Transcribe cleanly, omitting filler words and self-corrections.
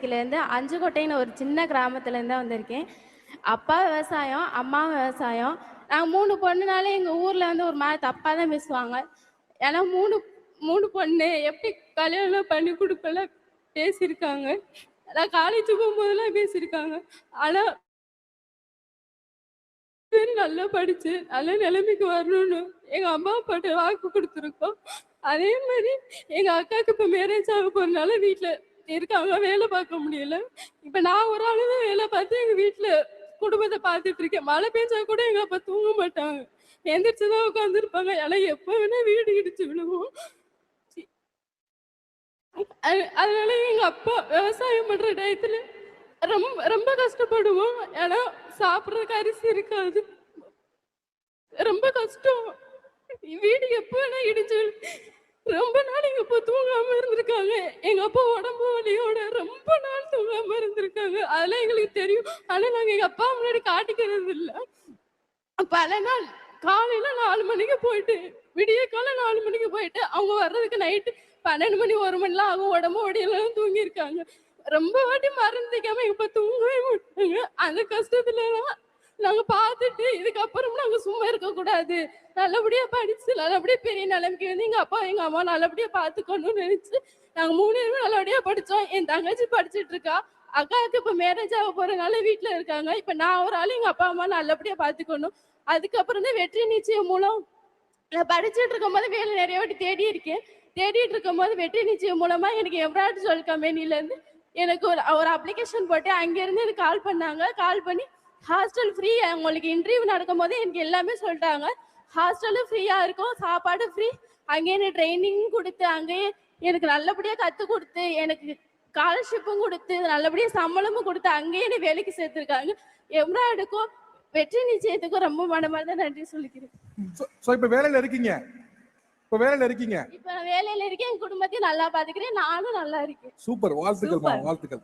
டிஸ்ட்ரிக்ட்லேருந்து அஞ்சுக்கோட்டைன்னு ஒரு சின்ன கிராமத்துலேருந்து தான் வந்திருக்கேன். அப்பா விவசாயம், அம்மா விவசாயம். நாங்கள் 3 பொண்ணுனாலே எங்கள் ஊரில் வந்து ஒரு மாதிரி தப்பாக தான் பேசுவாங்க. ஏன்னா 3 பொண்ணு எப்படி கல்யாணம் பண்ணி கொடுப்பெல்லாம் பேசியிருக்காங்க. நான் காலேஜ் போகும்போதெல்லாம் பேசியிருக்காங்க. ஆனால் நல்லா படிச்சு நல்ல நிலைமைக்கு வரணும்னு எங்க அம்மா அப்பாட்ட வாக்கு கொடுத்துருக்கோம். அதே மாதிரி எங்க அக்காவுக்கு இப்ப மேரேஜ் ஆக போறதுனால வீட்டுல இருக்காங்க, வேலை பார்க்க முடியல. இப்ப நான் ஒரு ஆளுதான் வேலை பார்த்து எங்க வீட்டுல குடும்பத்தை பார்த்துட்டு இருக்கேன். மழை பெஞ்சா கூட எங்க அப்பா தூங்க மாட்டாங்க, எந்திரிச்சுதான் உட்காந்துருப்பாங்க. ஏன்னா எப்ப வேணா வீடு இடிச்சு விழுவும். அதனால எங்க அப்பா விவசாயம் பண்ற டயத்துல ரொம்ப ரொம்ப கஷ்டப்படுவோம். ஏன்னா சாப்பிட்றதுக்கு அரிசி இருக்காது, ரொம்ப கஷ்டம். வீடு எப்ப வேணா இடிஞ்சு ரொம்ப நாள் எங்க அப்பா தூங்காம இருந்திருக்காங்க. எங்க அப்பா உடம்பு வலியோட ரொம்ப நாள் தூங்காம இருந்திருக்காங்க. அதெல்லாம் எங்களுக்கு தெரியும். ஆனா நாங்க எங்க அப்பா முன்னாடி காட்டிக்கிறது இல்ல. பல நாள் காலையில 4 மணிக்கு போயிட்டு விடிய காலை 4 மணிக்கு போயிட்டு அவங்க வர்றதுக்கு நைட்டு 12 மணி 1 மணிலாம் ஆகும். உடம்பு ஒடியெல்லாம் தூங்கியிருக்காங்க. ரொம்ப வாட்டி மறந்துக்காம எங்க அப்பா தூங்கவே மாட்டாங்க. அந்த கஷ்டத்துலலாம் நாங்க பார்த்துட்டு இதுக்கப்புறம் நாங்க சும்மா இருக்கக்கூடாது, நல்லபடியா படிச்சு நல்லபடியா பெரிய நிலைமைக்கு வந்து எங்க அப்பா எங்க அம்மா நல்லபடியா பார்த்துக்கணும்னு நினைச்சு நாங்க 3 பேரும் நல்லபடியா படிச்சோம். என் தங்கச்சி படிச்சுட்டு இருக்கா. அக்காவுக்கு இப்ப மேரேஜ் ஆக போறதுனால வீட்டுல இருக்காங்க. இப்ப நான் ஒரு ஆள் எங்க அப்பா அம்மா நல்லபடியா பார்த்துக்கணும். அதுக்கப்புறம் தான் வெற்றி நிச்சயம் மூலம் நான் படிச்சுட்டு இருக்கும்போது வேலை நிறைய வாட்டி தேடிட்டு இருக்கும்போது வெற்றி நிச்சயம் மூலமா எனக்கு எம்ப்ராய்டரி ஜுவல் கம்பெனிலேருந்து எனக்கு ஒரு அப்ளிகேஷன் போட்டு அங்கேருந்து எனக்கு கால் பண்ணாங்க. கால் பண்ணி ஹாஸ்டல் ஃப்ரீ, உங்களுக்கு இன்டர்வியூ நடக்கும் போது எனக்கு எல்லாமே சொல்லிட்டாங்க. ஹாஸ்டலும் ஃப்ரீயாக இருக்கும், சாப்பாடு ஃப்ரீ. அங்கேயே எனக்கு ட்ரைனிங் கொடுத்து அங்கேயே எனக்கு நல்லபடியாக கற்றுக் கொடுத்து எனக்கு ஸ்காலர்ஷிப்பும் கொடுத்து நல்லபடியாக சம்பளமும் கொடுத்து அங்கேயே என்னை வேலைக்கு சேர்த்துருக்காங்க. எம்ப்ராய்டுக்கும் வெற்றி நிச்சயத்துக்கும் ரொம்ப மனமார்ந்த நன்றி சொல்லிக்கிறேன். இப்ப வேலையில இருக்கீங்க? இப்ப நான் வேலையில இருக்கேன். என் குடும்பத்தையும் நல்லா பாத்துக்கிறேன், நானும் நல்லா இருக்கேன். சூப்பர், வாழ்த்துக்கள்.